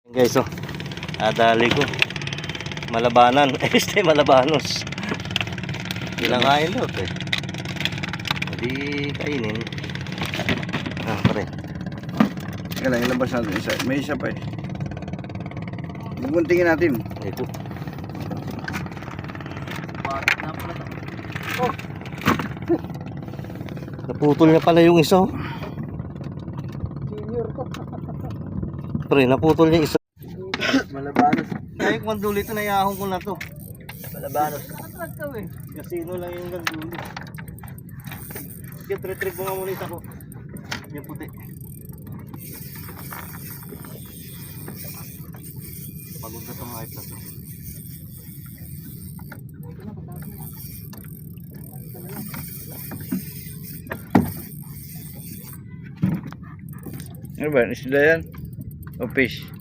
Guys, oh, adali ko malabanan. Este malabanos. Ilangain daw eh. Hindi kainin. Pare. Teka lang, ilabas natin isa. May isa pa eh. Buguntingin natin. Ito. Oh. Naputol niya pala yung isa. Senior ko. Pre, naputol niya isa. Malabanos. Ay, kung dulo ito, nayahon ko na to. Malabanos. Atras ka eh. Kasino lang yung gandulo. Sige, tritrig mo nga muna isa ko. Yung puti. Pagod na itong hype na to. Ano ba? Isda yan? O fish?